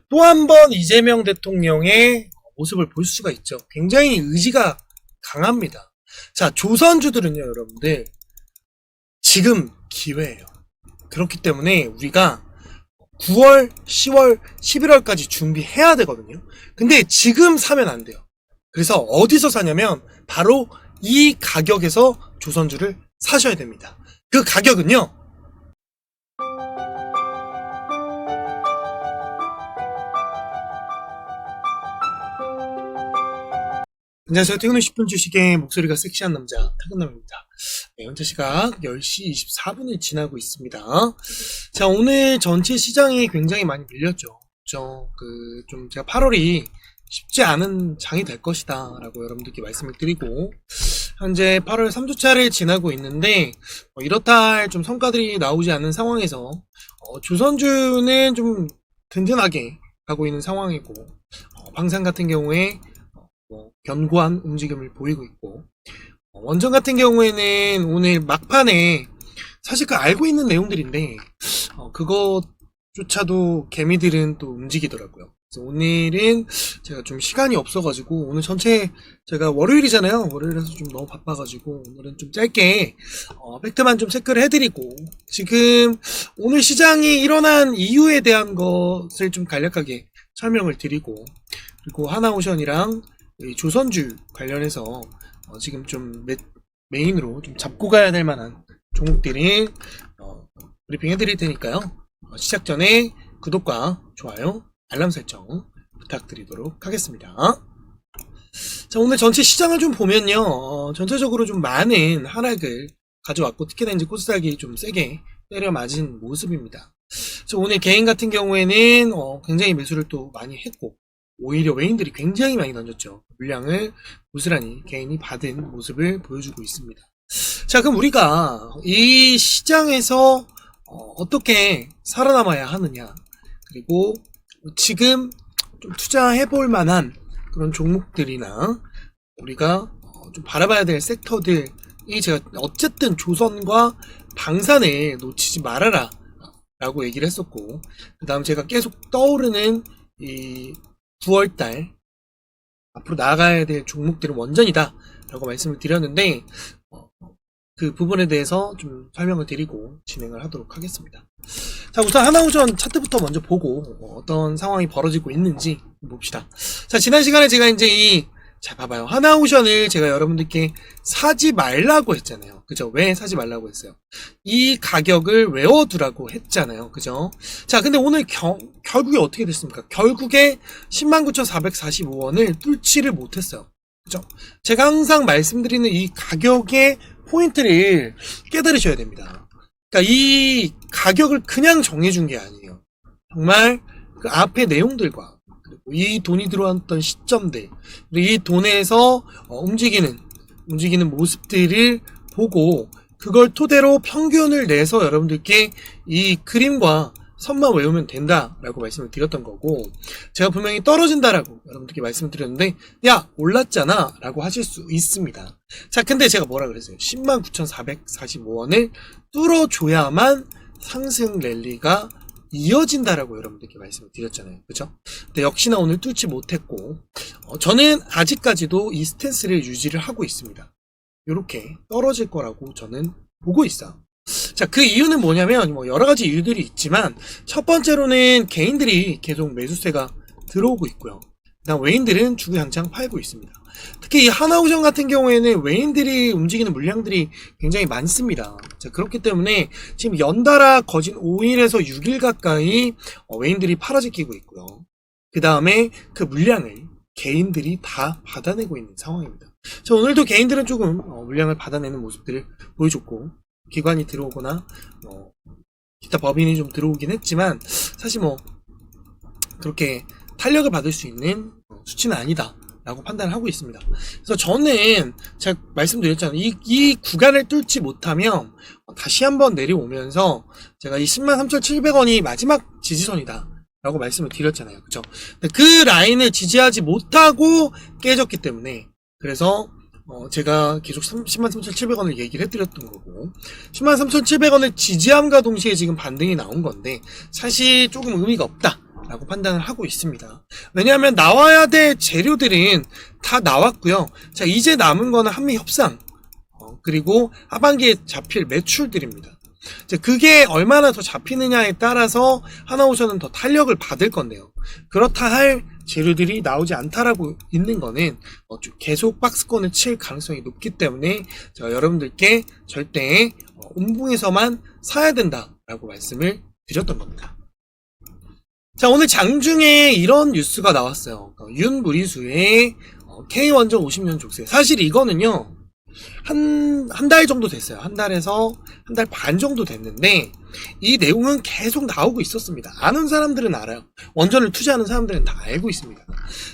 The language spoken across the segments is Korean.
또 한 번 이재명 대통령의 모습을 볼 수가 있죠. 굉장히 의지가 강합니다. 자, 조선주들은요, 여러분들, 지금 기회예요. 그렇기 때문에 우리가 9월, 10월, 11월까지 준비해야 되거든요. 근데 지금 사면 안 돼요. 그래서 어디서 사냐면 바로 이 가격에서 조선주를 사셔야 됩니다. 그 가격은요, 안녕하세요. 퇴근 후 10분 주식의 목소리가 섹시한 남자 퇴근남입니다. 네, 현재 시각 10시 24분을 지나고 있습니다. 자, 오늘 전체 시장이 굉장히 많이 밀렸죠. 좀 제가 8월이 쉽지 않은 장이 될 것이다 라고 여러분들께 말씀을 드리고, 현재 8월 3주차를 지나고 있는데 이렇다 할 좀 성과들이 나오지 않는 상황에서 조선주는 좀 든든하게 가고 있는 상황이고, 방산 같은 경우에 견고한 움직임을 보이고 있고, 원전 같은 경우에는 오늘 막판에 사실 알고 있는 내용들인데 그것조차도 개미들은 또 움직이더라고요. 그래서 오늘은 제가 좀 시간이 없어가지고, 오늘 전체 제가 월요일이잖아요. 월요일에서 좀 너무 바빠가지고 오늘은 좀 짧게 팩트만 좀 체크를 해드리고, 지금 오늘 시장이 일어난 이유에 대한 것을 좀 간략하게 설명을 드리고, 그리고 하나오션이랑 조선주 관련해서 지금 좀 메인으로 좀 잡고 가야 될 만한 종목들을 브리핑 해드릴 테니까요. 시작 전에 구독과 좋아요, 알람 설정 부탁드리도록 하겠습니다. 자, 오늘 전체 시장을 좀 보면요, 전체적으로 좀 많은 하락을 가져왔고, 특히나 이제 코스닥이 좀 세게 때려 맞은 모습입니다. 그래서 오늘 개인 같은 경우에는 굉장히 매수를 또 많이 했고, 오히려 외인들이 굉장히 많이 던졌죠. 물량을 고스란히 개인이 받은 모습을 보여주고 있습니다. 자, 그럼 우리가 이 시장에서 어떻게 살아남아야 하느냐, 그리고 지금 좀 투자해볼 만한 그런 종목들이나 우리가 좀 바라봐야 될 섹터들이, 제가 어쨌든 조선과 방산을 놓치지 말아라 라고 얘기를 했었고, 그 다음 제가 계속 떠오르는 이 9월달 앞으로 나아가야 될 종목들은 원전이다 라고 말씀을 드렸는데, 그 부분에 대해서 좀 설명을 드리고 진행을 하도록 하겠습니다. 자, 우선 하나오션 차트부터 먼저 보고 어떤 상황이 벌어지고 있는지 봅시다. 자, 지난 시간에 제가 이제 자, 봐봐요. 하나오션을 제가 여러분들께 사지 말라고 했잖아요. 그죠? 왜 사지 말라고 했어요? 이 가격을 외워두라고 했잖아요. 그죠? 자, 근데 오늘 결국에 어떻게 됐습니까? 결국에 109,445원을 뚫지를 못했어요. 그죠? 제가 항상 말씀드리는 이 가격의 포인트를 깨달으셔야 됩니다. 그러니까 이 가격을 그냥 정해준 게 아니에요. 정말 그 앞에 내용들과 이 돈이 들어왔던 시점들, 이 돈에서 움직이는 모습들을 보고, 그걸 토대로 평균을 내서 여러분들께 이 그림과 선만 외우면 된다라고 말씀을 드렸던 거고, 제가 분명히 떨어진다라고 여러분들께 말씀을 드렸는데, 야, 올랐잖아 라고 하실 수 있습니다. 자, 근데 제가 뭐라 그랬어요? 109,445원을 뚫어줘야만 상승 랠리가 이어진다라고 여러분들께 말씀을 드렸잖아요. 그죠? 근데 역시나 오늘 뚫지 못했고, 저는 아직까지도 이 스탠스를 유지를 하고 있습니다. 이렇게 떨어질 거라고 저는 보고 있어요. 자, 그 이유는 뭐냐면, 여러 가지 이유들이 있지만, 첫 번째로는 개인들이 계속 매수세가 들어오고 있고요. 그다음 외인들은 주구장창 팔고 있습니다. 특히 이 하나오션 같은 경우에는 외인들이 움직이는 물량들이 굉장히 많습니다. 자, 그렇기 때문에 지금 연달아 거진 5일에서 6일 가까이 외인들이 팔아제끼고 있고요. 그 다음에 그 물량을 개인들이 다 받아내고 있는 상황입니다. 자, 오늘도 개인들은 조금 물량을 받아내는 모습들을 보여줬고, 기관이 들어오거나 기타 법인이 좀 들어오긴 했지만, 사실 그렇게 탄력을 받을 수 있는 수치는 아니다 라고 판단을 하고 있습니다. 그래서 저는 제가 말씀드렸잖아요. 이 구간을 뚫지 못하면 다시 한번 내려오면서 제가 이 103,700원이 마지막 지지선이다 라고 말씀을 드렸잖아요. 그죠? 그 라인을 지지하지 못하고 깨졌기 때문에, 그래서 제가 계속 103,700원을 얘기를 해드렸던 거고, 103,700원을 지지함과 동시에 지금 반등이 나온 건데, 사실 조금 의미가 없다 라고 판단을 하고 있습니다. 왜냐하면 나와야 될 재료들은 다 나왔고요. 자, 이제 남은 거는 한미 협상, 그리고 하반기에 잡힐 매출들입니다. 그게 얼마나 더 잡히느냐에 따라서 하나오션은 더 탄력을 받을 건데요. 그렇다 할 재료들이 나오지 않다라고 있는 거는 계속 박스권을 칠 가능성이 높기 때문에 제가 여러분들께 절대 음봉에서만 사야 된다라고 말씀을 드렸던 겁니다. 자, 오늘 장중에 이런 뉴스가 나왔어요. 윤무리수의 K원전 50년 족쇄. 사실 이거는요, 한 달 정도 됐어요. 한 달에서 한 달 반 정도 됐는데, 이 내용은 계속 나오고 있었습니다. 아는 사람들은 알아요. 원전을 투자하는 사람들은 다 알고 있습니다.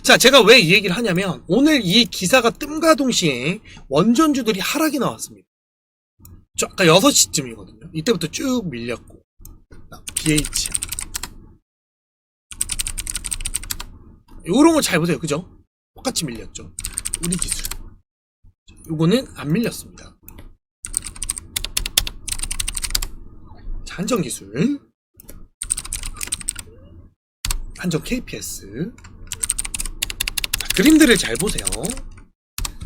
자, 제가 왜 이 얘기를 하냐면, 오늘 이 기사가 뜸과 동시에 원전주들이 하락이 나왔습니다. 아까 6시쯤이거든요. 이때부터 쭉 밀렸고, BH. 요런 거 잘 보세요. 그죠? 똑같이 밀렸죠. 우리 기술. 요거는 안 밀렸습니다. 자, 한전 기술. 한전 KPS. 자, 그림들을 잘 보세요.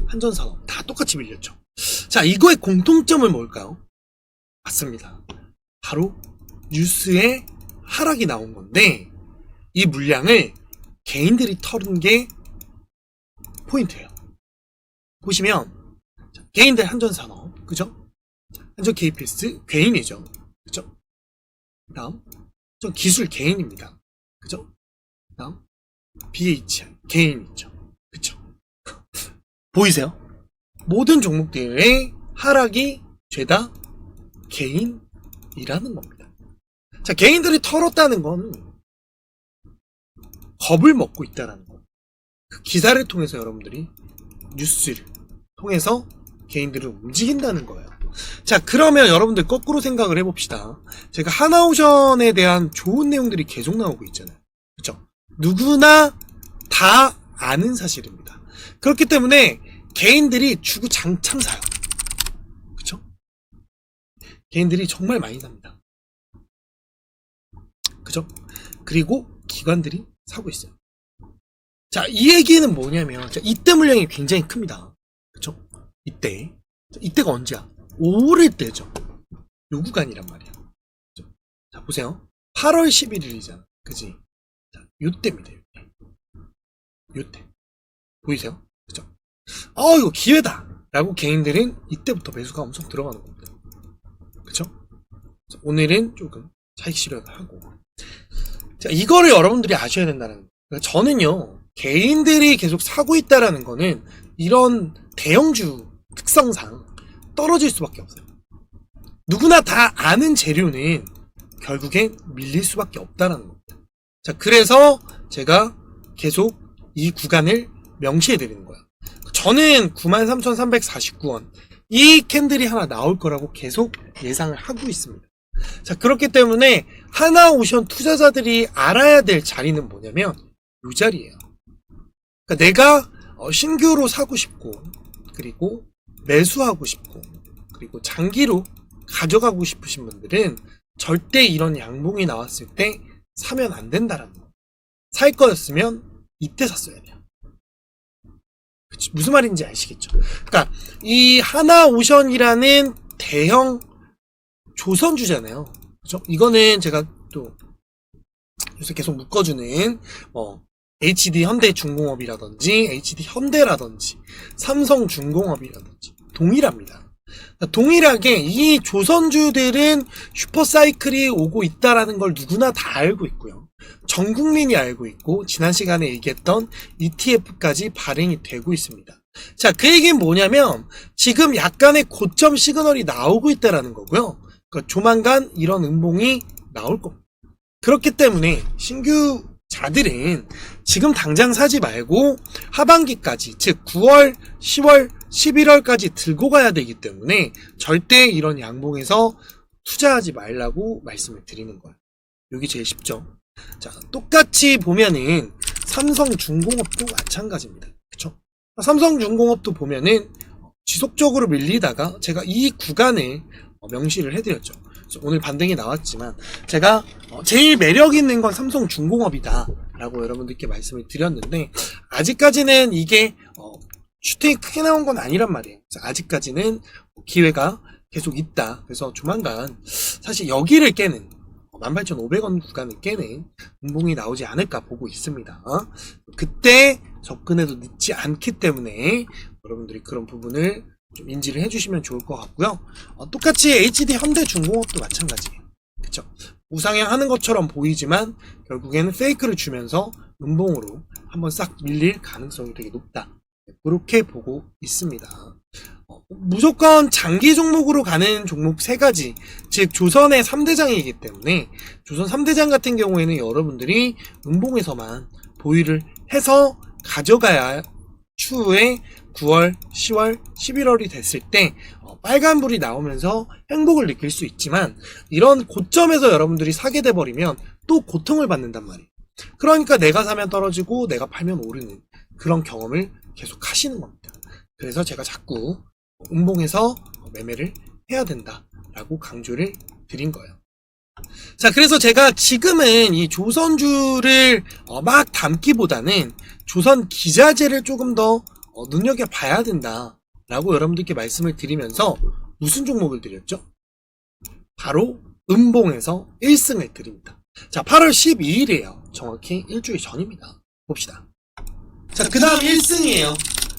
한전 산업. 다 똑같이 밀렸죠. 자, 이거의 공통점은 뭘까요? 맞습니다. 바로 뉴스에 하락이 나온 건데, 이 물량을 개인들이 털은 게 포인트예요. 보시면 개인들 한전산업, 그죠? 한전 KPS 개인이죠, 그죠? 다음 전 기술 개인입니다, 그죠? 다음 BHI 개인이죠, 그죠? 보이세요? 모든 종목들의 하락이 죄다 개인이라는 겁니다. 자, 개인들이 털었다는 건 겁을 먹고 있다는 거. 그 기사를 통해서 여러분들이 뉴스를 통해서 개인들을 움직인다는 거예요. 자, 그러면 여러분들 거꾸로 생각을 해봅시다. 제가 하나오션에 대한 좋은 내용들이 계속 나오고 있잖아요. 그쵸? 누구나 다 아는 사실입니다. 그렇기 때문에 개인들이 주구장창 사요. 그쵸? 개인들이 정말 많이 삽니다. 그죠? 그리고 기관들이 사고 있어요. 자, 이 얘기는 뭐냐면, 자, 이때 물량이 굉장히 큽니다. 그쵸? 이때가 언제야? 오를 때죠. 요 구간이란 말이야. 그쵸? 자, 보세요. 8월 11일이잖아. 그지? 자, 요때입니다. 요때. 보이세요? 그쵸? 이거 기회다! 라고 개인들은 이때부터 매수가 엄청 들어가는 겁니다. 그쵸? 자, 오늘은 조금 차익 실현을 하고. 자, 이거를 여러분들이 아셔야 된다는 거예요. 그러니까 저는요, 개인들이 계속 사고 있다라는 거는 이런 대형주 특성상 떨어질 수밖에 없어요. 누구나 다 아는 재료는 결국엔 밀릴 수밖에 없다라는 겁니다. 자, 그래서 제가 계속 이 구간을 명시해 드리는 거예요. 저는 93,349원 이 캔들이 하나 나올 거라고 계속 예상을 하고 있습니다. 자, 그렇기 때문에 하나오션 투자자들이 알아야 될 자리는 뭐냐면 이 자리예요. 그러니까 내가 신규로 사고 싶고, 그리고 매수하고 싶고, 그리고 장기로 가져가고 싶으신 분들은 절대 이런 양봉이 나왔을 때 사면 안 된다라는 거. 살 거였으면 이때 샀어야 돼요. 그치? 무슨 말인지 아시겠죠? 그러니까 이 하나오션이라는 대형 조선주잖아요. 그죠? 이거는 제가 또 요새 계속 묶어주는 HD 현대중공업이라든지 HD 현대라든지 삼성중공업이라든지 동일합니다. 동일하게 이 조선주들은 슈퍼사이클이 오고 있다라는 걸 누구나 다 알고 있고요. 전 국민이 알고 있고, 지난 시간에 얘기했던 ETF까지 발행이 되고 있습니다. 자, 그 얘기는 뭐냐면 지금 약간의 고점 시그널이 나오고 있다라는 거고요. 그러니까 조만간 이런 음봉이 나올 겁니다. 그렇기 때문에 신규자들은 지금 당장 사지 말고 하반기까지, 즉 9월, 10월, 11월까지 들고 가야 되기 때문에 절대 이런 양봉에서 투자하지 말라고 말씀을 드리는 거예요. 여기 제일 쉽죠. 자, 똑같이 보면은 삼성중공업도 마찬가지입니다. 그쵸? 삼성중공업도 보면은 지속적으로 밀리다가 제가 이 구간을 명시를 해드렸죠. 그래서 오늘 반등이 나왔지만 제가 제일 매력 있는 건 삼성중공업이다 라고 여러분들께 말씀을 드렸는데 아직까지는 이게 슈팅이 크게 나온 건 아니란 말이에요. 그래서 아직까지는 기회가 계속 있다. 그래서 조만간 사실 여기를 깨는 18,500원 구간을 깨는 음봉이 나오지 않을까 보고 있습니다. 그때 접근해도 늦지 않기 때문에 여러분들이 그런 부분을 좀 인지를 해주시면 좋을 것 같고요. 똑같이 HD 현대중공업도 마찬가지예요. 그쵸? 우상향 하는 것처럼 보이지만 결국에는 페이크를 주면서 음봉으로 한번 싹 밀릴 가능성이 되게 높다. 그렇게 보고 있습니다. 무조건 장기 종목으로 가는 종목 3가지, 즉 조선의 3대장이기 때문에 조선 3대장 같은 경우에는 여러분들이 음봉에서만 보유를 해서 가져가야 추후에 9월, 10월, 11월이 됐을 때 빨간불이 나오면서 행복을 느낄 수 있지만 이런 고점에서 여러분들이 사게 돼버리면 또 고통을 받는단 말이에요. 그러니까 내가 사면 떨어지고 내가 팔면 오르는 그런 경험을 계속 하시는 겁니다. 그래서 제가 자꾸 음봉에서 매매를 해야 된다라고 강조를 드린 거예요. 자, 그래서 제가 지금은 이 조선주를 막 담기보다는 조선 기자재를 조금 더 눈여겨봐야 된다라고 여러분들께 말씀을 드리면서 무슨 종목을 드렸죠? 바로 음봉에서 1승을 드립니다. 자, 8월 12일이에요. 정확히 일주일 전입니다. 봅시다. 자, 그 다음 1승이에요.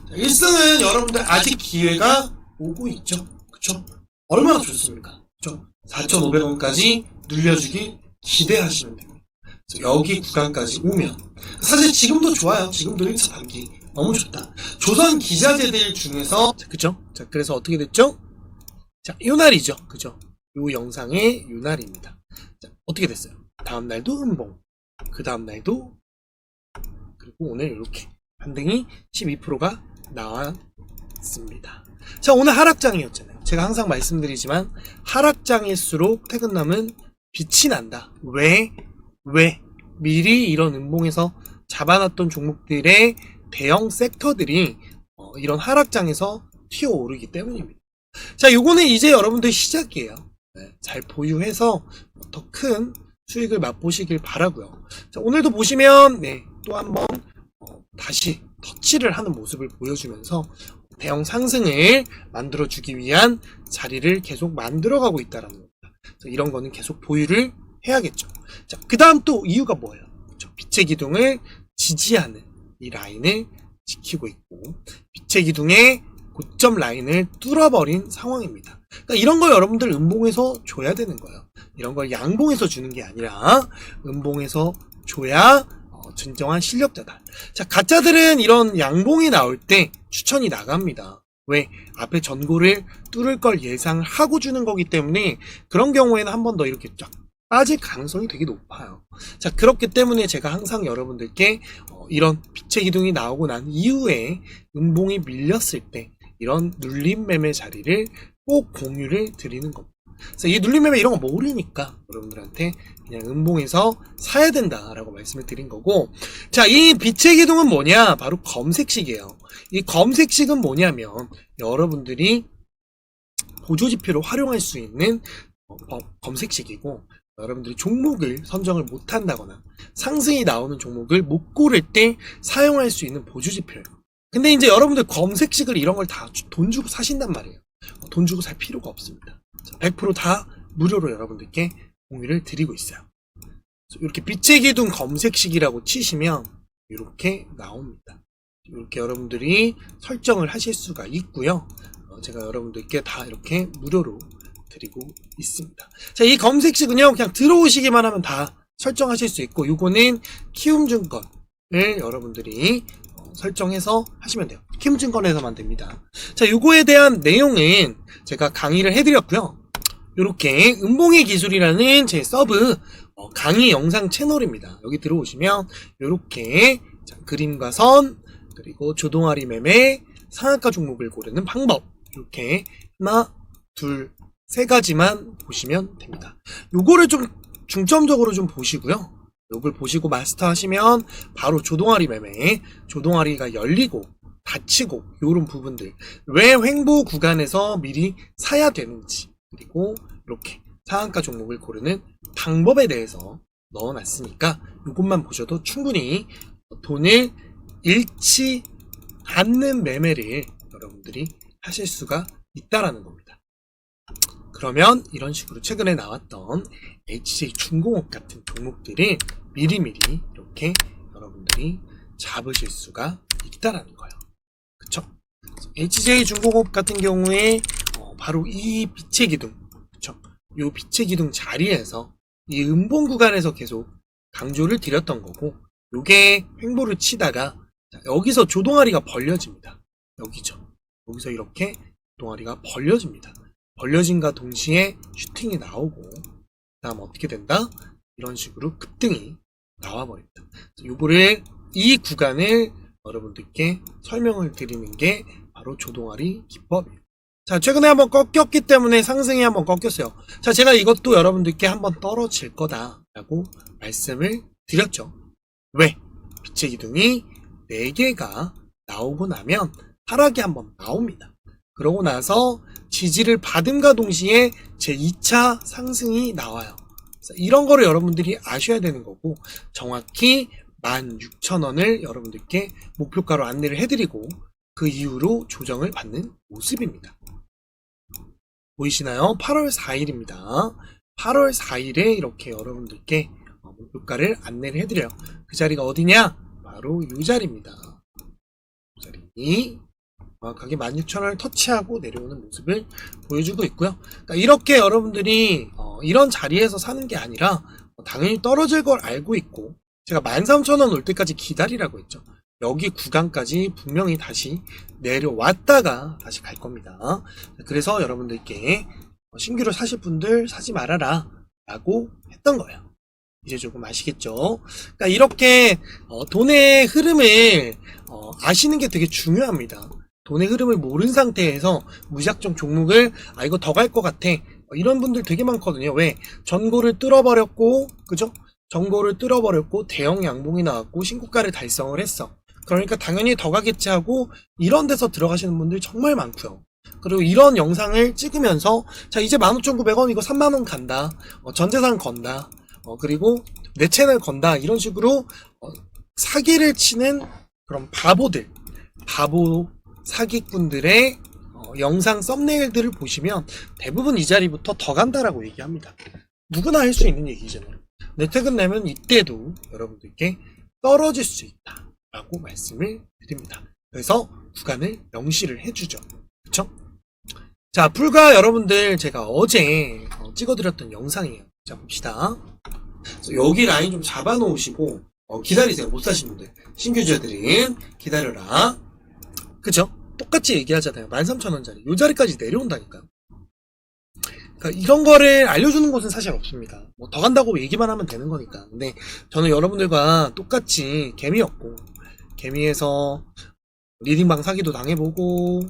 1승은 여러분들 아직 기회가 오고 있죠. 그쵸? 얼마나 좋습니까? 그쵸? 4,500원까지 눌려주길 기대하시면 됩니다. 여기 구간까지 오면 사실 지금도 좋아요. 지금도 1차 단기 너무 좋다. 조선 기자재들 중에서 그쵸? 자, 그래서 어떻게 됐죠? 자, 요 날이죠. 그죠? 요 영상의 요 날입니다. 자, 어떻게 됐어요? 다음 날도 음봉, 그 다음 날도, 그리고 오늘 이렇게 반등이 12%가 나왔습니다. 자, 오늘 하락장이었잖아요. 제가 항상 말씀드리지만 하락장일수록 퇴근남은 빛이 난다. 왜? 미리 이런 음봉에서 잡아놨던 종목들의 대형 섹터들이 이런 하락장에서 튀어오르기 때문입니다. 자, 요거는 이제 여러분들 시작이에요. 네, 잘 보유해서 더 큰 수익을 맛보시길 바라고요. 자, 오늘도 보시면 또 한번 다시 터치를 하는 모습을 보여주면서 대형 상승을 만들어주기 위한 자리를 계속 만들어가고 있다는 겁니다. 이런 거는 계속 보유를 해야겠죠. 자, 그 다음 또 이유가 뭐예요? 그렇죠? 빛의 기둥을 지지하는 이 라인을 지키고 있고 빛의 기둥의 고점 라인을 뚫어버린 상황입니다. 그러니까 이런 걸 여러분들 음봉에서 줘야 되는 거예요. 이런 걸 양봉에서 주는 게 아니라 음봉에서 줘야 진정한 실력자다. 자, 가짜들은 이런 양봉이 나올 때 추천이 나갑니다. 왜? 앞에 전고를 뚫을 걸 예상하고 주는 거기 때문에 그런 경우에는 한 번 더 이렇게 쫙 빠질 가능성이 되게 높아요. 자, 그렇기 때문에 제가 항상 여러분들께 이런 빛의 기둥이 나오고 난 이후에 음봉이 밀렸을 때 이런 눌림 매매 자리를 꼭 공유를 드리는 겁니다. 그래서 이 눌림 매매 이런 거 모르니까 여러분들한테 그냥 음봉에서 사야 된다라고 말씀을 드린 거고, 자, 이 빛의 기둥은 뭐냐? 바로 검색식이에요. 이 검색식은 뭐냐면 여러분들이 보조지표로 활용할 수 있는 검색식이고, 여러분들이 종목을 선정을 못한다거나 상승이 나오는 종목을 못 고를 때 사용할 수 있는 보조지표예요. 근데 이제 여러분들 검색식을 이런 걸 다 돈 주고 사신단 말이에요. 돈 주고 살 필요가 없습니다. 100% 다 무료로 여러분들께 공유를 드리고 있어요. 이렇게 빛의 기둥 검색식이라고 치시면 이렇게 나옵니다. 이렇게 여러분들이 설정을 하실 수가 있고요. 제가 여러분들께 다 이렇게 무료로 드리고 있습니다. 자, 이 검색식은요, 그냥 들어오시기만 하면 다 설정하실 수 있고, 요거는 키움증권을 여러분들이 설정해서 하시면 돼요. 키움증권에서만 됩니다. 자, 요거에 대한 내용은 제가 강의를 해드렸고요. 요렇게 음봉의 기술이라는 제 서브 강의 영상 채널입니다. 여기 들어오시면 요렇게 그림과 선, 그리고 조동아리 매매, 상한가 종목을 고르는 방법, 이렇게 하나, 둘, 3가지만 보시면 됩니다. 요거를 좀 중점적으로 좀 보시고요. 요걸 보시고 마스터 하시면 바로 조동아리 매매, 조동아리가 열리고 닫히고 요런 부분들, 왜 횡보 구간에서 미리 사야 되는지, 그리고 이렇게 상한가 종목을 고르는 방법에 대해서 넣어놨으니까 이것만 보셔도 충분히 돈을 잃지 않는 매매를 여러분들이 하실 수가 있다라는 겁니다. 그러면 이런 식으로 최근에 나왔던 HJ중공업 같은 종목들을 미리미리 이렇게 여러분들이 잡으실 수가 있다라는 거예요. 그쵸? HJ중공업 같은 경우에 바로 이 빛의 기둥, 그쵸? 요 빛의 기둥 자리에서 이 음봉 구간에서 계속 강조를 드렸던 거고, 요게 횡보를 치다가 여기서 조동아리가 벌려집니다. 여기죠. 여기서 이렇게 동아리가 벌려집니다. 벌려진과 동시에 슈팅이 나오고, 그 다음 어떻게 된다? 이런 식으로 급등이 나와버립니다. 요거를, 이 구간을 여러분들께 설명을 드리는 게 바로 조동아리 기법이에요. 자, 최근에 한번 꺾였기 때문에 상승이 한번 꺾였어요. 자, 제가 이것도 여러분들께 한번 떨어질 거다라고 말씀을 드렸죠. 왜? 빛의 기둥이 4개가 나오고 나면 하락이 한번 나옵니다. 그러고 나서 지지를 받음과 동시에 제2차 상승이 나와요. 이런 거를 여러분들이 아셔야 되는 거고, 정확히 16,000원을 여러분들께 목표가로 안내를 해드리고 그 이후로 조정을 받는 모습입니다. 보이시나요? 8월 4일입니다. 8월 4일에 이렇게 여러분들께 목표가를 안내를 해드려요. 그 자리가 어디냐? 바로 이 자리입니다. 이 자리. 정확하게 16,000원을 터치하고 내려오는 모습을 보여주고 있고요. 그러니까 이렇게 여러분들이 이런 자리에서 사는 게 아니라 당연히 떨어질 걸 알고 있고, 제가 13,000원 올 때까지 기다리라고 했죠. 여기 구간까지 분명히 다시 내려왔다가 다시 갈 겁니다. 그래서 여러분들께 신규로 사실 분들 사지 말아라 라고 했던 거예요. 이제 조금 아시겠죠? 그러니까 이렇게 돈의 흐름을 아시는 게 되게 중요합니다. 돈의 흐름을 모르는 상태에서 무작정 종목을 이거 더 갈 것 같아, 이런 분들 되게 많거든요. 왜? 전고를 뚫어버렸고, 그죠? 전고를 뚫어버렸고 대형 양봉이 나왔고 신고가를 달성을 했어. 그러니까 당연히 더 가겠지 하고 이런 데서 들어가시는 분들이 정말 많고요. 그리고 이런 영상을 찍으면서 자, 이제 15,900원 이거 3만원 간다, 전재산 건다, 그리고 내 채널 건다, 이런 식으로 사기를 치는 그런 바보들, 바보 사기꾼들의 영상 썸네일들을 보시면 대부분 이 자리부터 더 간다라고 얘기합니다. 누구나 할 수 있는 얘기잖아요. 내 퇴근 내면 이때도 여러분들께 떨어질 수 있다 라고 말씀을 드립니다. 그래서 구간을 명시를 해주죠. 그쵸? 자, 불과 여러분들 제가 어제 찍어드렸던 영상이에요. 자, 봅시다. 여기 라인 좀 잡아 놓으시고 기다리세요. 못 사신 분들, 신규 주자들은 기다려라. 그죠? 똑같이 얘기하잖아요. 13,000원짜리 요 자리까지 내려온다니까요. 그러니까 이런 거를 알려주는 곳은 사실 없습니다. 뭐 더 간다고 얘기만 하면 되는 거니까. 근데 저는 여러분들과 똑같이 개미였고, 개미에서 리딩방 사기도 당해보고,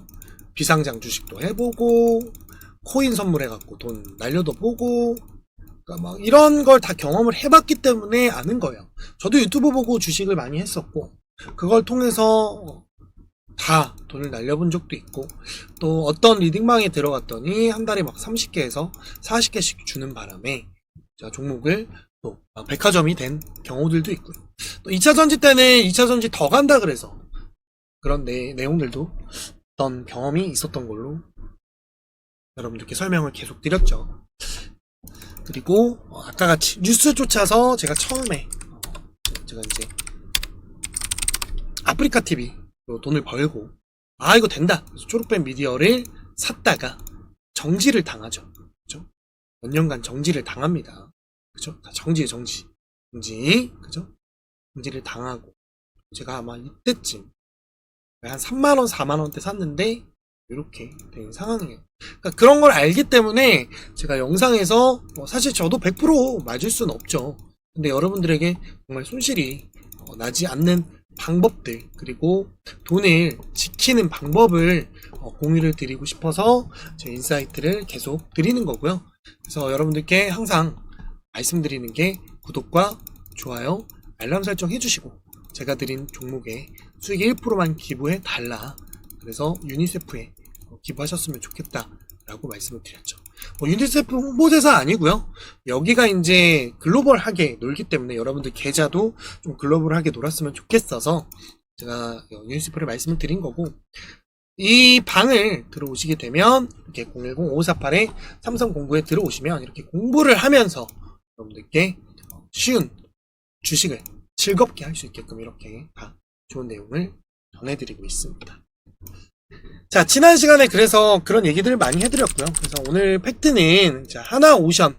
비상장 주식도 해보고, 코인 선물해갖고 돈 날려도 보고, 그러니까 막 이런 걸 다 경험을 해봤기 때문에 아는 거예요. 저도 유튜브 보고 주식을 많이 했었고, 그걸 통해서 다 돈을 날려본 적도 있고, 또 어떤 리딩방에 들어갔더니 한 달에 막 30개에서 40개씩 주는 바람에 제가 종목을 또 백화점이 된 경우들도 있고요. 또 2차 전지 때는 2차 전지 더 간다 그래서 그런 내용들도 어떤 경험이 있었던 걸로 여러분들께 설명을 계속 드렸죠. 그리고 아까 같이 뉴스 쫓아서 제가 처음에 제가 이제 아프리카 TV 돈을 벌고 이거 된다, 그래서 초록뱀 미디어를 샀다가 정지를 당하죠. 그죠? 몇 년간 정지를 당합니다. 그죠? 다 정지. 그죠? 정지를 당하고, 제가 아마 이때쯤 한 3만원 4만원대 샀는데 이렇게 된 상황이에요. 그러니까 그런 걸 알기 때문에 제가 영상에서 사실 저도 100% 맞을 수는 없죠. 근데 여러분들에게 정말 손실이 나지 않는 방법들, 그리고 돈을 지키는 방법을 공유를 드리고 싶어서 제 인사이트를 계속 드리는 거고요. 그래서 여러분들께 항상 말씀드리는 게 구독과 좋아요, 알람 설정 해주시고, 제가 드린 종목에 수익의 1%만 기부해 달라, 그래서 유니세프에 기부하셨으면 좋겠다 라고 말씀을 드렸죠. 뭐 유니세프 홍보대사 아니고요. 여기가 이제 글로벌하게 놀기 때문에 여러분들 계좌도 좀 글로벌하게 놀았으면 좋겠어서 제가 유니세프를 말씀을 드린 거고, 이 방을 들어오시게 되면 이렇게 010-5548-3309에 들어오시면 이렇게 공부를 하면서 여러분들께 쉬운 주식을 즐겁게 할 수 있게끔 이렇게 다 좋은 내용을 전해드리고 있습니다. 자, 지난 시간에 그래서 그런 얘기들을 많이 해드렸고요. 그래서 오늘 팩트는 하나오션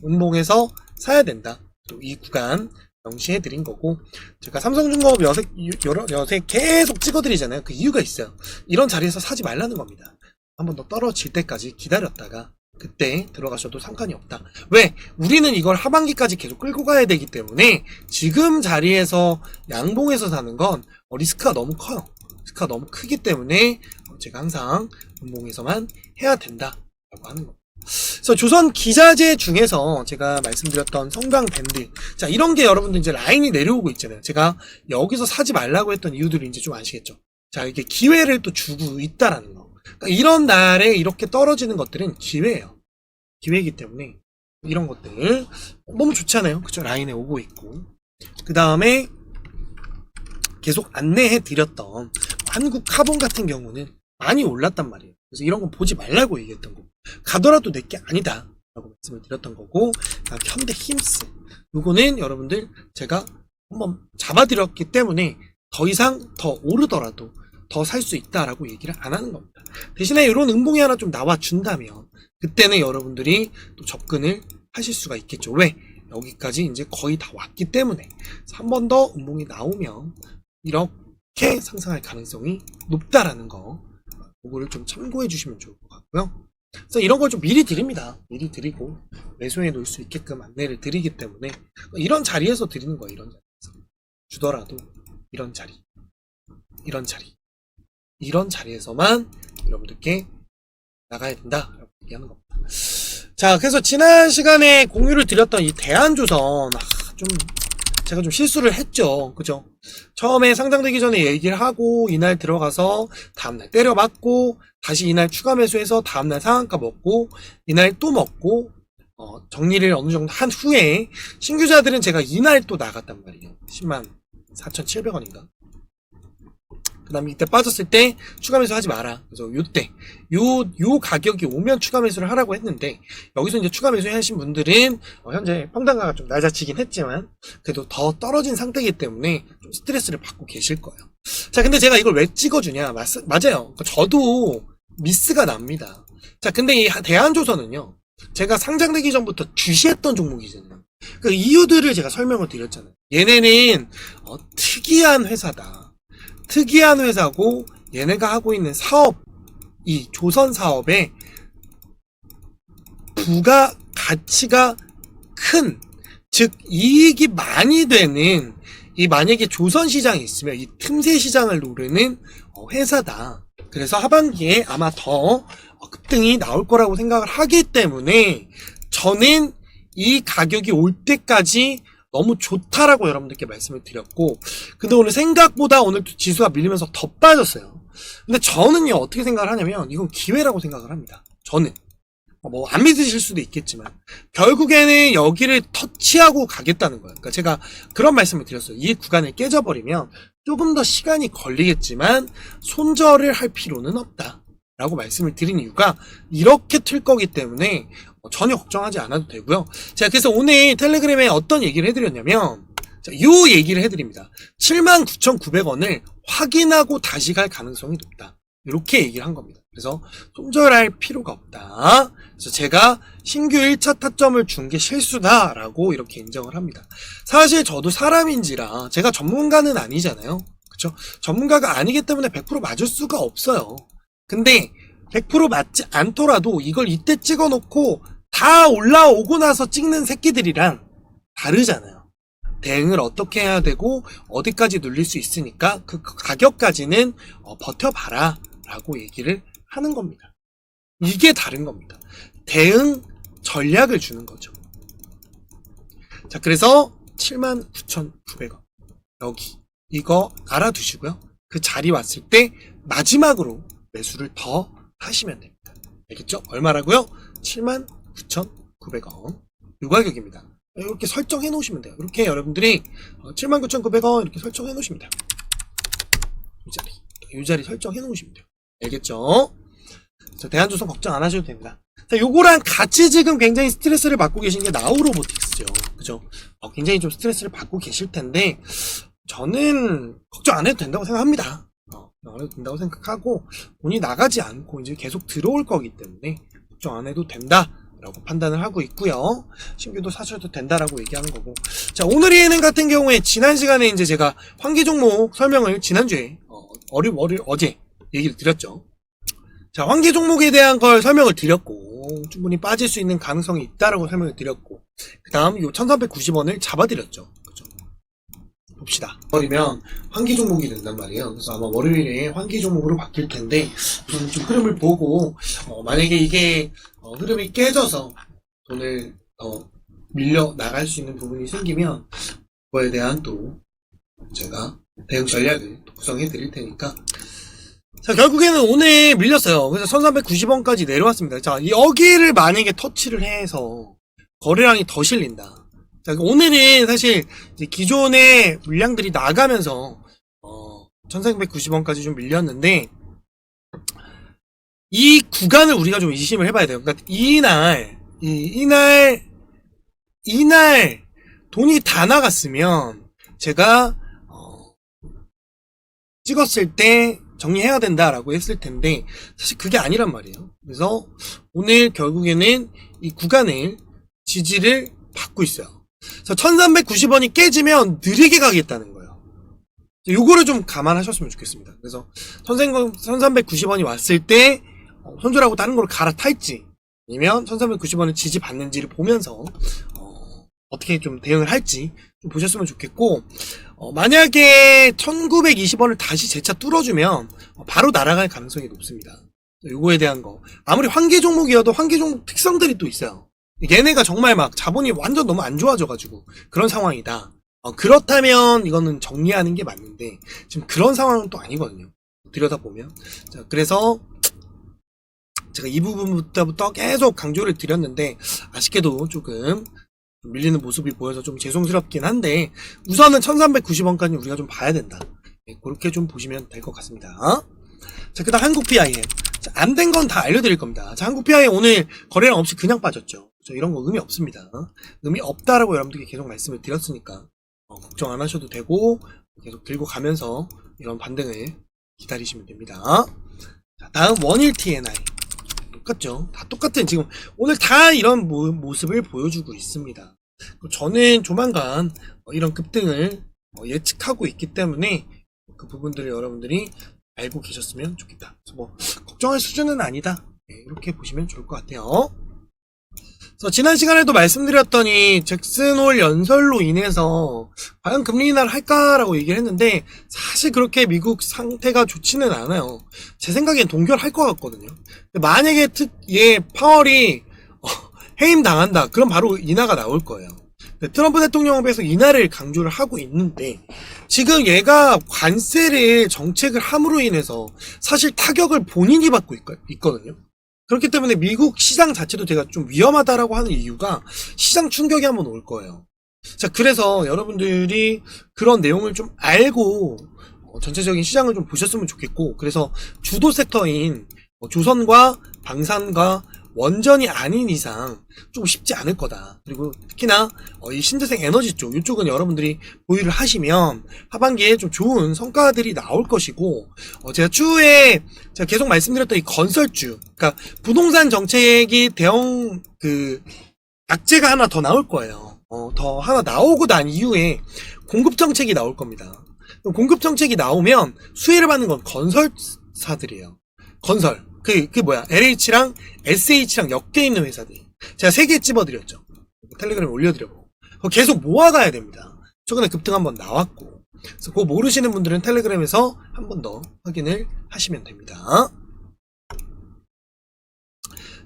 운봉에서 사야 된다. 또 이 구간 명시해드린 거고, 제가 삼성중공업 여색 계속 찍어드리잖아요. 그 이유가 있어요. 이런 자리에서 사지 말라는 겁니다. 한 번 더 떨어질 때까지 기다렸다가 그때 들어가셔도 상관이 없다. 왜? 우리는 이걸 하반기까지 계속 끌고 가야 되기 때문에 지금 자리에서 양봉에서 사는 건 리스크가 너무 커요. 리스크가 너무 크기 때문에 제가 항상 운봉에서만 해야 된다라고 하는 겁니다. 그래서 조선 기자재 중에서 제가 말씀드렸던 성강 밴드, 자, 이런 게 여러분들 이제 라인이 내려오고 있잖아요. 제가 여기서 사지 말라고 했던 이유들을 이제 좀 아시겠죠? 자, 이게 기회를 또 주고 있다라는 거. 그러니까 이런 날에 이렇게 떨어지는 것들은 기회예요. 기회이기 때문에 이런 것들 너무 좋잖아요. 그쵸? 라인에 오고 있고, 그 다음에 계속 안내해 드렸던 한국 카본 같은 경우는 많이 올랐단 말이에요. 그래서 이런 건 보지 말라고 얘기했던 거고, 가더라도 내게 아니다 라고 말씀을 드렸던 거고, 현대 힘스, 요거는 여러분들 제가 한번 잡아드렸기 때문에 더 이상 더 오르더라도 더 살 수 있다라고 얘기를 안 하는 겁니다. 대신에 이런 음봉이 하나 좀 나와준다면 그때는 여러분들이 또 접근을 하실 수가 있겠죠. 왜? 여기까지 이제 거의 다 왔기 때문에 한 번 더 음봉이 나오면 이렇게 상승할 가능성이 높다라는 거, 그거를 좀 참고해 주시면 좋을 것 같고요. 그래서 이런 걸 좀 미리 드립니다. 미리 드리고 매수해 놓을 수 있게끔 안내를 드리기 때문에 이런 자리에서 드리는 거예요. 이런 자리에서 주더라도 이런 자리, 이런 자리, 이런 자리에서만 여러분들께 나가야 된다라고 얘기하는 겁니다. 자, 그래서 지난 시간에 공유를 드렸던 이 대한조선, 제가 좀 실수를 했죠. 그죠? 처음에 상장되기 전에 얘기를 하고 이날 들어가서 다음날 때려맞고 다시 이날 추가 매수해서 다음날 상한가 먹고 이날 또 먹고 정리를 어느 정도 한 후에 신규자들은 제가 이날 또 나갔단 말이에요. 104,700원인가. 그 다음에 이때 빠졌을 때 추가 매수 하지 마라. 그래서 요때 요 가격이 오면 추가 매수를 하라고 했는데, 여기서 이제 추가 매수 하신 분들은 현재 평단가가 좀 낮아지긴 했지만 그래도 더 떨어진 상태이기 때문에 좀 스트레스를 받고 계실 거예요. 자, 근데 제가 이걸 왜 찍어주냐? 맞아요. 저도 미스가 납니다. 자, 근데 이 대한조선은요, 제가 상장되기 전부터 주시했던 종목이잖아요. 그 이유들을 제가 설명을 드렸잖아요. 얘네는 특이한 회사다. 특이한 회사고 얘네가 하고 있는 사업, 이 조선 사업에 부가 가치가 큰, 즉 이익이 많이 되는, 이 만약에 조선 시장이 있으면 이 틈새 시장을 노리는 회사다. 그래서 하반기에 아마 더 급등이 나올 거라고 생각을 하기 때문에 저는 이 가격이 올 때까지 너무 좋다라고 여러분들께 말씀을 드렸고, 근데 오늘 생각보다 오늘 지수가 밀리면서 더 빠졌어요. 근데 저는요, 어떻게 생각을 하냐면 이건 기회라고 생각을 합니다. 저는 뭐 안 믿으실 수도 있겠지만 결국에는 여기를 터치하고 가겠다는 거예요. 그러니까 제가 그런 말씀을 드렸어요. 이 구간을 깨져버리면 조금 더 시간이 걸리겠지만 손절을 할 필요는 없다 라고 말씀을 드린 이유가 이렇게 틀 거기 때문에 전혀 걱정하지 않아도 되고요. 제가 그래서 오늘 텔레그램에 어떤 얘기를 해드렸냐면, 요 얘기를 해드립니다. 79,900원을 확인하고 다시 갈 가능성이 높다. 이렇게 얘기를 한 겁니다. 그래서 손절할 필요가 없다. 그래서 제가 신규 1차 타점을 준 게 실수다라고 이렇게 인정을 합니다. 사실 저도 사람인지라 제가 전문가는 아니잖아요. 그쵸? 전문가가 아니기 때문에 100% 맞을 수가 없어요. 근데 100% 맞지 않더라도 이걸 이때 찍어놓고 다 올라오고 나서 찍는 새끼들이랑 다르잖아요. 대응을 어떻게 해야 되고 어디까지 눌릴 수 있으니까 그 가격까지는 버텨봐라 라고 얘기를 하는 겁니다. 이게 다른 겁니다. 대응 전략을 주는 거죠. 자, 그래서 79,900원 여기 이거 알아두시고요. 그 자리 왔을 때 마지막으로 매수를 더 하시면 됩니다. 알겠죠? 얼마라고요? 79,900원. 이 가격입니다. 이렇게 설정해 놓으시면 돼요. 이렇게 여러분들이 79,900원 이렇게 설정해 놓으시면 돼요. 이 자리 설정해 놓으시면 돼요. 알겠죠? 자, 대한조선 걱정 안 하셔도 됩니다. 자, 요거랑 같이 지금 굉장히 스트레스를 받고 계신 게 나우로보틱스죠. 그죠? 굉장히 좀 스트레스를 받고 계실 텐데, 저는 걱정 안 해도 된다고 생각합니다. 안 해도 된다고 생각하고, 돈이 나가지 않고 이제 계속 들어올 거기 때문에, 걱정 안 해도 된다라고 판단을 하고 있고요. 신규도 사셔도 된다라고 얘기하는 거고. 자, 오늘의 예능 같은 경우에 지난 시간에 이제 제가 환기 종목 설명을 지난주에, 어제 얘기를 드렸죠. 자, 환기 종목에 대한 걸 설명을 드렸고, 충분히 빠질 수 있는 가능성이 있다라고 설명을 드렸고, 그 다음 요 1390원을 잡아드렸죠. 그죠? 봅시다. 버리면 환기 종목이 된단 말이에요. 그래서 아마 월요일에 환기 종목으로 바뀔 텐데, 우선 좀 흐름을 보고, 만약에 이게, 흐름이 깨져서 돈을 밀려 나갈 수 있는 부분이 생기면, 그거에 대한 또, 제가 대응 전략을 구성해 드릴 테니까, 자, 결국에는 오늘 밀렸어요. 그래서 1390원까지 내려왔습니다. 자, 여기를 만약에 터치를 해서 거래량이 더 실린다. 자, 오늘은 사실 이제 기존의 물량들이 나가면서 1390원까지 좀 밀렸는데, 이 구간을 우리가 좀 의심을 해봐야 돼요. 그러니까 이날 돈이 다 나갔으면 제가 찍었을 때 정리해야 된다라고 했을 텐데, 사실 그게 아니란 말이에요. 그래서 오늘 결국에는 이 구간을 지지를 받고 있어요. 그래서 1390원이 깨지면 느리게 가겠다는 거예요. 요거를 좀 감안하셨으면 좋겠습니다. 그래서 1390원이 왔을 때 손절하고 다른 걸로 갈아탈지, 아니면 1390원을 지지받는지를 보면서 어떻게 좀 대응을 할지 좀 보셨으면 좋겠고, 만약에 1920원을 다시 재차 뚫어주면 바로 날아갈 가능성이 높습니다. 요거에 대한 거, 아무리 환기 종목이어도 환기 종목 특성들이 또 있어요. 얘네가 정말 막 자본이 완전 너무 안 좋아져가지고 그런 상황이다. 그렇다면 이거는 정리하는 게 맞는데, 지금 그런 상황은 또 아니거든요. 들여다보면. 자, 그래서 제가 이 부분부터 계속 강조를 드렸는데, 아쉽게도 조금 밀리는 모습이 보여서 좀 죄송스럽긴 한데, 우선은 1390원까지 우리가 좀 봐야 된다. 네, 그렇게 좀 보시면 될 것 같습니다. 자, 그 다음 한국 PIM. 안 된 건 다 알려드릴 겁니다. 자, 한국 PIM 오늘 거래량 없이 그냥 빠졌죠. 이런 거 의미 없습니다. 의미 없다라고 여러분들께 계속 말씀을 드렸으니까 걱정 안 하셔도 되고, 계속 들고 가면서 이런 반등을 기다리시면 됩니다. 자, 다음 원일 TNI. 똑같죠. 다 똑같은, 지금 오늘 다 이런 모습을 보여주고 있습니다. 저는 조만간 이런 급등을 예측하고 있기 때문에 그 부분들을 여러분들이 알고 계셨으면 좋겠다. 그래서 뭐 걱정할 수준은 아니다. 네, 이렇게 보시면 좋을 것 같아요. 그래서 지난 시간에도 말씀드렸더니 잭슨홀 연설로 인해서 과연 금리 인하를 할까라고 얘기를 했는데, 사실 그렇게 미국 상태가 좋지는 않아요. 제 생각엔 동결할 것 같거든요. 만약에 파월이 해임 당한다, 그럼 바로 인하가 나올 거예요. 트럼프 대통령에 비해서 인하를 강조를 하고 있는데, 지금 얘가 관세를 정책을 함으로 인해서 사실 타격을 본인이 받고 있거든요. 그렇기 때문에 미국 시장 자체도 제가 좀 위험하다라고 하는 이유가 시장 충격이 한번 올 거예요. 자, 그래서 여러분들이 그런 내용을 좀 알고 전체적인 시장을 좀 보셨으면 좋겠고, 그래서 주도 섹터인 조선과 방산과 원전이 아닌 이상 좀 쉽지 않을 거다. 그리고 특히나 이 신재생 에너지 쪽, 이쪽은 여러분들이 보유를 하시면 하반기에 좀 좋은 성과들이 나올 것이고, 제가 추후에 제가 계속 말씀드렸던 이 건설주, 그러니까 부동산 정책이 대형 악재가 하나 더 나올 거예요. 더 하나 나오고 난 이후에 공급 정책이 나올 겁니다. 공급 정책이 나오면 수혜를 받는 건 건설사들이에요. 건설. LH랑 SH랑 엮여 있는 회사들. 제가 3개 찝어드렸죠. 텔레그램에 올려드렸고. 그거 계속 모아가야 됩니다. 최근에 급등 한번 나왔고. 그래서 그거 모르시는 분들은 텔레그램에서 한 번 더 확인을 하시면 됩니다.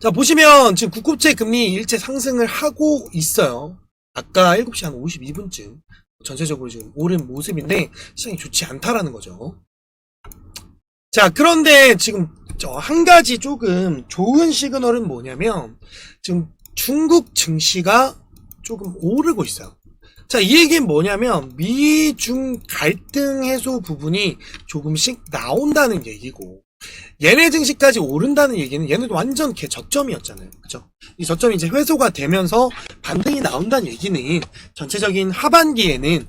자, 보시면 지금 국고채 금리 일제 상승을 하고 있어요. 아까 7시 한 52분쯤 전체적으로 지금 오른 모습인데, 시장이 좋지 않다라는 거죠. 자, 그런데 지금 한 가지 조금 좋은 시그널은 뭐냐면 지금 중국 증시가 조금 오르고 있어요. 자, 이 얘기는 뭐냐면 미중 갈등 해소 부분이 조금씩 나온다는 얘기고, 얘네 증시까지 오른다는 얘기는 얘네도 완전 저점이었잖아요. 그죠? 이 저점이 이제 회수가 되면서 반등이 나온다는 얘기는 전체적인 하반기에는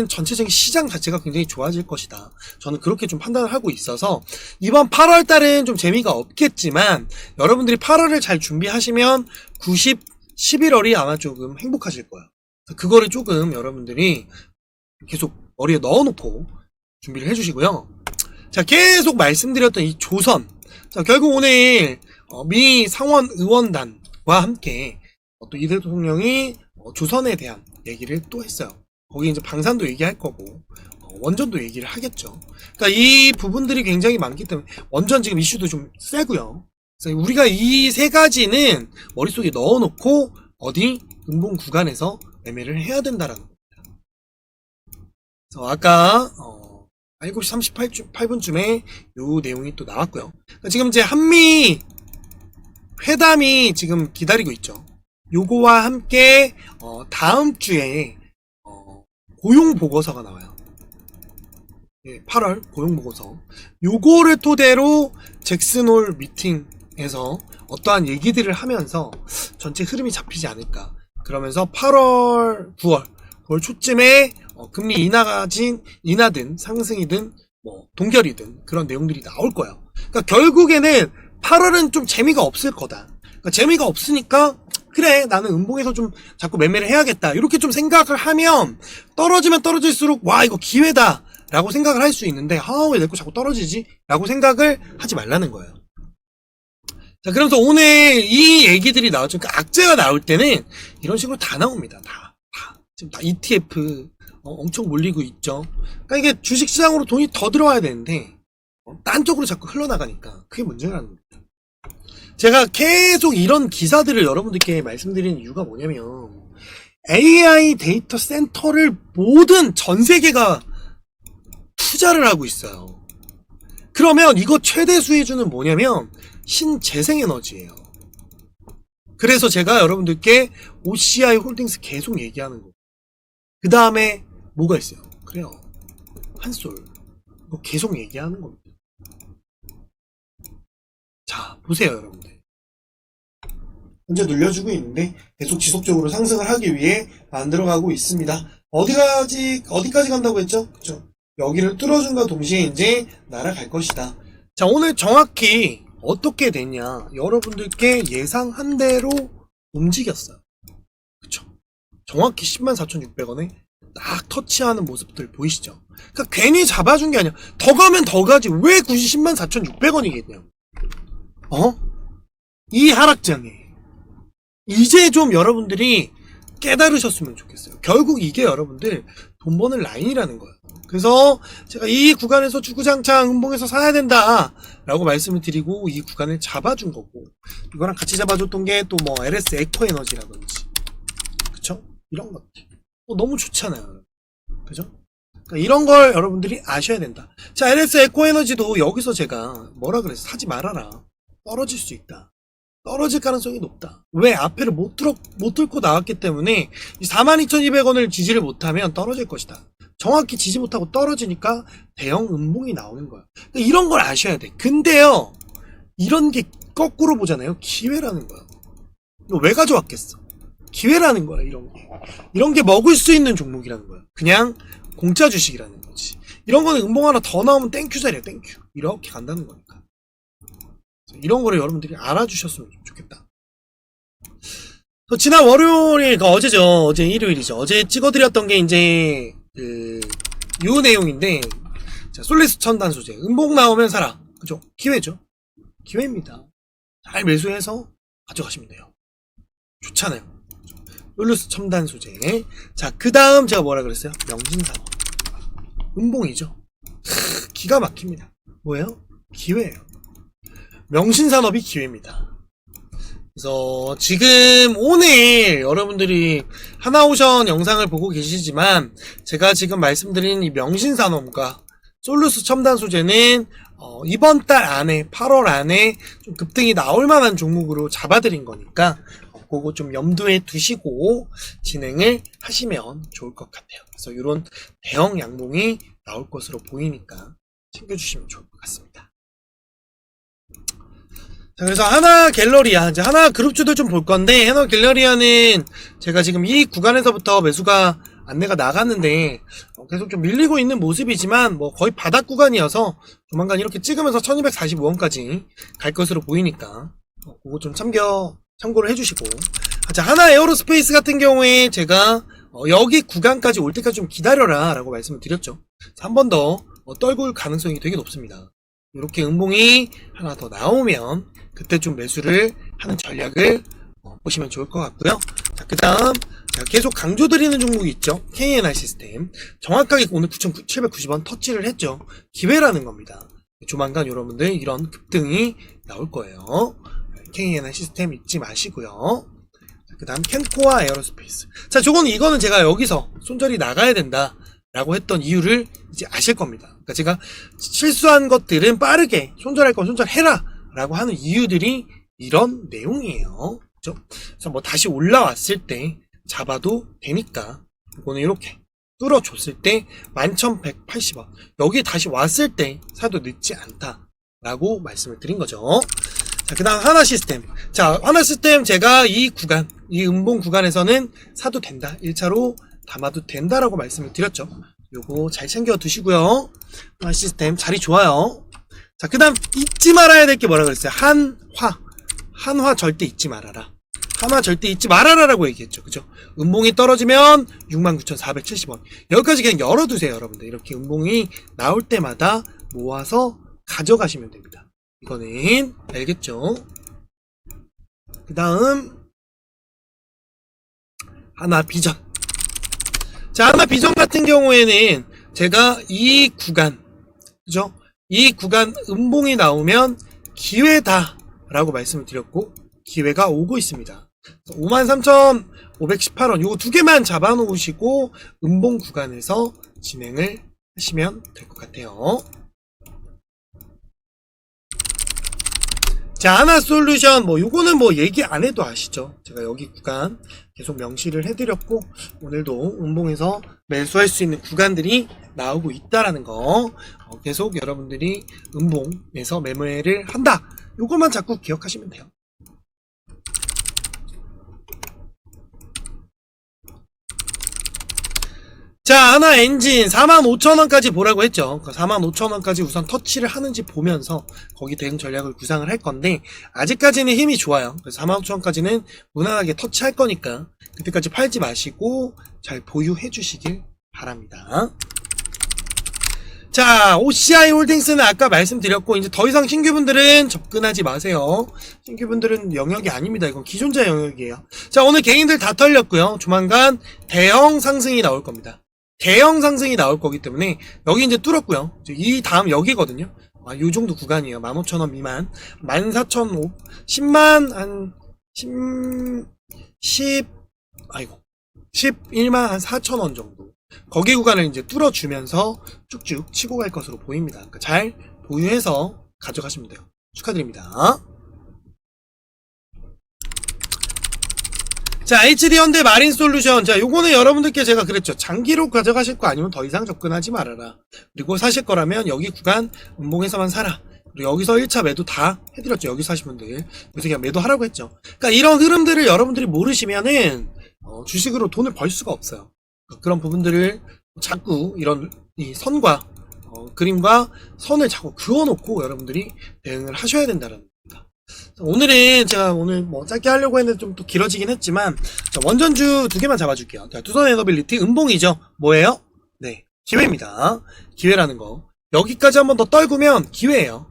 전체적인 시장 자체가 굉장히 좋아질 것이다. 저는 그렇게 좀 판단을 하고 있어서 이번 8월 달은 좀 재미가 없겠지만 여러분들이 8월을 잘 준비하시면 11월이 아마 조금 행복하실 거예요. 그거를 조금 여러분들이 계속 머리에 넣어놓고 준비를 해주시고요. 자, 계속 말씀드렸던 이 조선. 자, 결국 오늘 미 상원 의원단과 함께 또 이 대통령이 조선에 대한 얘기를 또 했어요. 거기 이제 방산도 얘기할 거고 원전도 얘기를 하겠죠. 그러니까 이 부분들이 굉장히 많기 때문에 원전 지금 이슈도 좀 세고요. 그래서 우리가 이 세 가지는 머릿속에 넣어놓고 어디 음봉 구간에서 매매를 해야 된다라는 겁니다. 그래서 아까 7시 38분쯤에 요 내용이 또 나왔고요. 그러니까 지금 이제 한미 회담이 지금 기다리고 있죠. 요거와 함께 다음 주에 고용 보고서가 나와요. 예, 8월 고용 보고서. 요거를 토대로 잭슨홀 미팅에서 어떠한 얘기들을 하면서 전체 흐름이 잡히지 않을까. 그러면서 8월, 9월 초쯤에 금리 인하든 상승이든 뭐 동결이든 그런 내용들이 나올 거예요. 그러니까 결국에는 8월은 좀 재미가 없을 거다. 그러니까 재미가 없으니까 그래 나는 음봉에서 좀 자꾸 매매를 해야겠다 이렇게 좀 생각을 하면 떨어지면 떨어질수록 와 이거 기회다 라고 생각을 할 수 있는데 왜 내 거 자꾸 떨어지지? 라고 생각을 하지 말라는 거예요. 자, 그러면서 오늘 이 얘기들이 나왔죠. 그러니까 악재가 나올 때는 이런 식으로 다 나옵니다. 다. 지금 다 ETF 엄청 몰리고 있죠. 그러니까 이게 주식시장으로 돈이 더 들어와야 되는데 딴 쪽으로 자꾸 흘러나가니까 그게 문제라는 겁니다. 제가 계속 이런 기사들을 여러분들께 말씀드리는 이유가 뭐냐면 AI 데이터 센터를 모든 전 세계가 투자를 하고 있어요. 그러면 이거 최대 수혜주는 뭐냐면 신재생에너지예요. 그래서 제가 여러분들께 OCI 홀딩스 계속 얘기하는 거. 그 다음에 뭐가 있어요? 그래요. 한솔. 이거 계속 얘기하는 겁니다. 자, 보세요, 여러분들. 현재 눌려주고 있는데 계속 지속적으로 상승을 하기 위해 만들어가고 있습니다. 어디까지 간다고 했죠? 그쵸? 여기를 뚫어준과 동시에 이제 날아갈 것이다. 자, 오늘 정확히 어떻게 됐냐? 여러분들께 예상한 대로 움직였어요. 그쵸? 정확히 104,600원에 딱 터치하는 모습들 보이시죠? 그러니까 괜히 잡아준 게 아니야. 더 가면 더 가지. 왜 굳이 104,600원이겠냐고. 이 하락장에 이제 좀 여러분들이 깨달으셨으면 좋겠어요. 결국 이게 여러분들 돈 버는 라인이라는 거예요. 그래서 제가 이 구간에서 주구장창 음봉에서 사야 된다 라고 말씀을 드리고 이 구간을 잡아준 거고, 이거랑 같이 잡아줬던 게 또 뭐 LS 에코에너지라든지 그쵸? 이런 것들 너무 좋잖아요. 그죠? 그러니까 이런 걸 여러분들이 아셔야 된다. 자, LS 에코에너지도 여기서 제가 뭐라 그랬어? 사지 말아라. 떨어질 수 있다. 떨어질 가능성이 높다. 왜? 앞에를 못 뚫고 나왔기 때문에 42,200원을 지지를 못하면 떨어질 것이다. 정확히 지지 못하고 떨어지니까 대형 음봉이 나오는 거야. 그러니까 이런 걸 아셔야 돼. 근데요, 이런 게 거꾸로 보잖아요. 기회라는 거야. 너 왜 가져왔겠어? 기회라는 거야, 이런 게. 이런 게 먹을 수 있는 종목이라는 거야. 그냥 공짜 주식이라는 거지. 이런 거는 음봉 하나 더 나오면 땡큐 자리야, 땡큐. 이렇게 간다는 거니까. 이런 거를 여러분들이 알아주셨으면 좋겠다. 지난 월요일, 어제죠. 어제 일요일이죠. 어제 찍어드렸던 게 이제 요 내용인데, 자, 솔리스 첨단 소재. 음봉 나오면 사라. 그죠? 기회죠. 기회입니다. 잘 매수해서 가져가시면 돼요. 좋잖아요. 솔리스 첨단 소재. 자, 그 다음 제가 뭐라 그랬어요? 명신산업. 음봉이죠. 기가 막힙니다. 뭐예요? 기회예요. 명신산업이 기회입니다. 그래서 지금 오늘 여러분들이 하나오션 영상을 보고 계시지만 제가 지금 말씀드린 이 명신산업과 솔루스 첨단 소재는 이번 달 안에 8월 안에 좀 급등이 나올 만한 종목으로 잡아드린 거니까 그거 좀 염두에 두시고 진행을 하시면 좋을 것 같아요. 그래서 이런 대형 양봉이 나올 것으로 보이니까 챙겨주시면 좋을 것 같습니다. 자, 그래서 하나 갤러리아, 이제 하나 그룹주들 좀 볼 건데, 하나 갤러리아는 제가 지금 이 구간에서부터 매수가 안내가 나갔는데, 계속 좀 밀리고 있는 모습이지만, 뭐 거의 바닥 구간이어서 조만간 이렇게 찍으면서 1245원까지 갈 것으로 보이니까, 그거 좀 참고를 해주시고. 자, 하나 에어로스페이스 같은 경우에 제가, 여기 구간까지 올 때까지 좀 기다려라 라고 말씀을 드렸죠. 한 번 더 떨굴 가능성이 되게 높습니다. 이렇게 음봉이 하나 더 나오면 그때 좀 매수를 하는 전략을 보시면 좋을 것 같고요. 자, 그 다음 계속 강조드리는 종목이 있죠. KNI 시스템. 정확하게 오늘 9,790원 터치를 했죠. 기회라는 겁니다. 조만간 여러분들 이런 급등이 나올 거예요. KNI 시스템 잊지 마시고요. 그 다음 캔코아 에어로스페이스. 자, 이거는 제가 여기서 손절이 나가야 된다 라고 했던 이유를 이제 아실 겁니다. 그러니까 제가 실수한 것들은 빠르게 손절할 건 손절해라 라고 하는 이유들이 이런 내용이에요. 그죠? 그래서 뭐 다시 올라왔을 때 잡아도 되니까 이거는 이렇게 뚫어줬을 때 11,180원 여기 다시 왔을 때 사도 늦지 않다 라고 말씀을 드린 거죠. 자, 그 다음 하나 시스템. 자, 하나 시스템 제가 이 구간, 이 음봉 구간에서는 사도 된다. 1차로 담아도 된다라고 말씀을 드렸죠. 요거 잘 챙겨 두시고요. 하나 시스템 자리 좋아요. 자, 그 다음 잊지 말아야 될 게 뭐라 그랬어요? 한화 절대 잊지 말아라. 한화 절대 잊지 말아라라고 얘기했죠. 그죠? 음봉이 떨어지면 69,470원. 여기까지 그냥 열어두세요, 여러분들. 이렇게 음봉이 나올 때마다 모아서 가져가시면 됩니다. 이거는 알겠죠? 그 다음 하나 비전. 자, 하나 비전 같은 경우에는 제가 이 구간, 그죠? 이 구간 음봉이 나오면 기회다 라고 말씀을 드렸고 기회가 오고 있습니다. 53,518원 요거 두 개만 잡아 놓으시고 음봉 구간에서 진행을 하시면 될 것 같아요. 자, 하나솔루션 요거는 얘기 안 해도 아시죠? 제가 여기 구간 계속 명시를 해드렸고 오늘도 음봉에서 매수할 수 있는 구간들이 나오고 있다라는 거 계속 여러분들이 음봉에서 매매를 한다. 요것만 자꾸 기억하시면 돼요. 자, 하나 엔진 45,000원까지 보라고 했죠. 45,000원까지 우선 터치를 하는지 보면서 거기 대응 전략을 구상을 할 건데 아직까지는 힘이 좋아요. 그래서 45,000원까지는 무난하게 터치할 거니까 그때까지 팔지 마시고 잘 보유해 주시길 바랍니다. 자, OCI 홀딩스는 아까 말씀드렸고 이제 더 이상 신규분들은 접근하지 마세요. 신규분들은 영역이 아닙니다. 이건 기존자 영역이에요. 자, 오늘 개인들 다 털렸고요. 조만간 대형 상승이 나올 겁니다. 대형 상승이 나올 거기 때문에 여기 이제 뚫었고요. 이 다음 여기거든요. 요 정도 구간이에요. 15,000원 미만. 14,500, 10만 한 11만 한 4,000원 정도. 거기 구간을 이제 뚫어주면서 쭉쭉 치고 갈 것으로 보입니다. 그러니까 잘 보유해서 가져가시면 돼요. 축하드립니다. 자, HD현대 마린솔루션. 자, 요거는 여러분들께 제가 그랬죠. 장기로 가져가실 거 아니면 더 이상 접근하지 말아라. 그리고 사실 거라면 여기 구간 음봉에서만 사라. 그리고 여기서 1차 매도 다 해드렸죠. 여기서 하신 분들. 그래서 그냥 매도하라고 했죠. 그러니까 이런 흐름들을 여러분들이 모르시면은 주식으로 돈을 벌 수가 없어요. 그런 부분들을 자꾸 이런 이 선과 그림과 선을 자꾸 그어놓고 여러분들이 대응을 하셔야 된다는 겁니다. 오늘은 제가 오늘 짧게 하려고 했는데 좀 또 길어지긴 했지만 원전주 두 개만 잡아줄게요. 두산 에너빌리티 음봉이죠. 뭐예요? 네, 기회입니다. 기회라는 거. 여기까지 한번 더 떨구면 기회예요.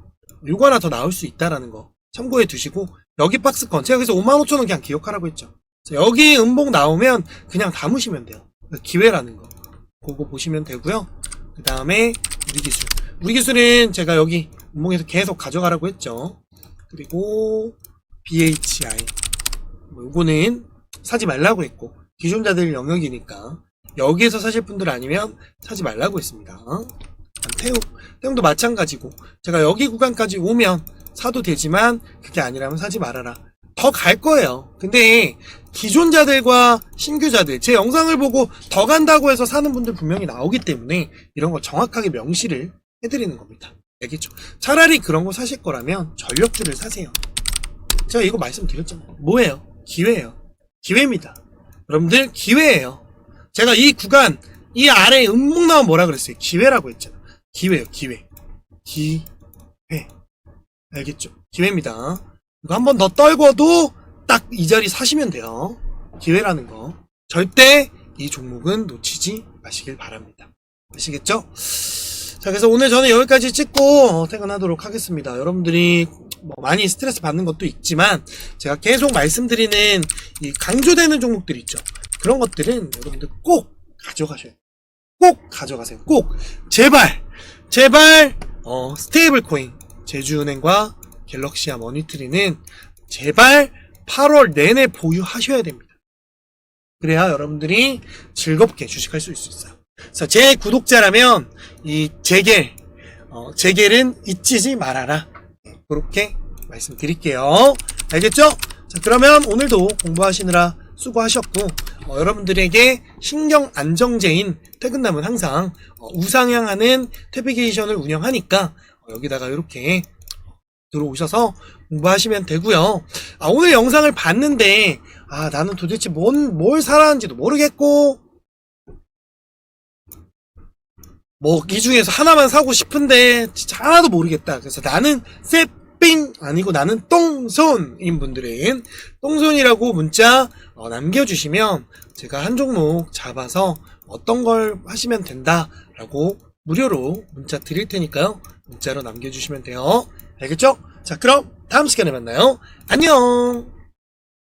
요거 하나 더 나올 수 있다라는 거 참고해 두시고 여기 박스권 제가 그래서 55,000원 그냥 기억하라고 했죠. 여기 음봉 나오면 그냥 담으시면 돼요. 기회라는 거 그거 보시면 되고요. 그 다음에 우리기술은 제가 여기 음봉에서 계속 가져가라고 했죠. 그리고 BHI 요거는 사지 말라고 했고 기존자들 영역이니까 여기에서 사실 분들 아니면 사지 말라고 했습니다. 태웅도 마찬가지고 제가 여기 구간까지 오면 사도 되지만 그게 아니라면 사지 말아라. 더 갈 거예요. 근데 기존자들과 신규자들 제 영상을 보고 더 간다고 해서 사는 분들 분명히 나오기 때문에 이런 거 정확하게 명시를 해드리는 겁니다. 알겠죠? 차라리 그런 거 사실 거라면 전력주를 사세요. 제가 이거 말씀드렸잖아요. 뭐예요? 기회예요. 기회입니다. 여러분들 기회예요. 제가 이 구간 이 아래에 음목 나오면 뭐라 그랬어요? 기회라고 했잖아요. 기회요. 기회. 기회. 알겠죠? 기회입니다. 이거 한 번 더 떨궈도 딱 이 자리 사시면 돼요. 기회라는 거. 절대 이 종목은 놓치지 마시길 바랍니다. 아시겠죠? 자, 그래서 오늘 저는 여기까지 찍고 퇴근하도록 하겠습니다. 여러분들이 뭐 많이 스트레스 받는 것도 있지만 제가 계속 말씀드리는 이 강조되는 종목들 있죠. 그런 것들은 여러분들 꼭 가져가셔야 돼요. 꼭 가져가세요. 꼭 제발 스테이블 코인 제주은행과 갤럭시아 머니트리는 제발 8월 내내 보유하셔야 됩니다. 그래야 여러분들이 즐겁게 주식할 수 있어요. 그래서 제 구독자라면 이 제겔은 잊지 말아라. 그렇게 말씀드릴게요. 알겠죠? 자, 그러면 오늘도 공부하시느라 수고하셨고 여러분들에게 신경 안정제인 퇴근남은 항상 우상향하는 퇴비게이션을 운영하니까 여기다가 이렇게 들어오셔서 공부하시면 되고요. 오늘 영상을 봤는데 나는 도대체 뭘 사라는지도 모르겠고 뭐 이 중에서 하나만 사고 싶은데 진짜 하나도 모르겠다. 그래서 나는 쎄삥 아니고 나는 똥손인 분들은 똥손이라고 문자 남겨주시면 제가 한 종목 잡아서 어떤 걸 하시면 된다라고 무료로 문자 드릴 테니까요. 문자로 남겨주시면 돼요. 알겠죠? 자, 그럼 다음 시간에 만나요. 안녕.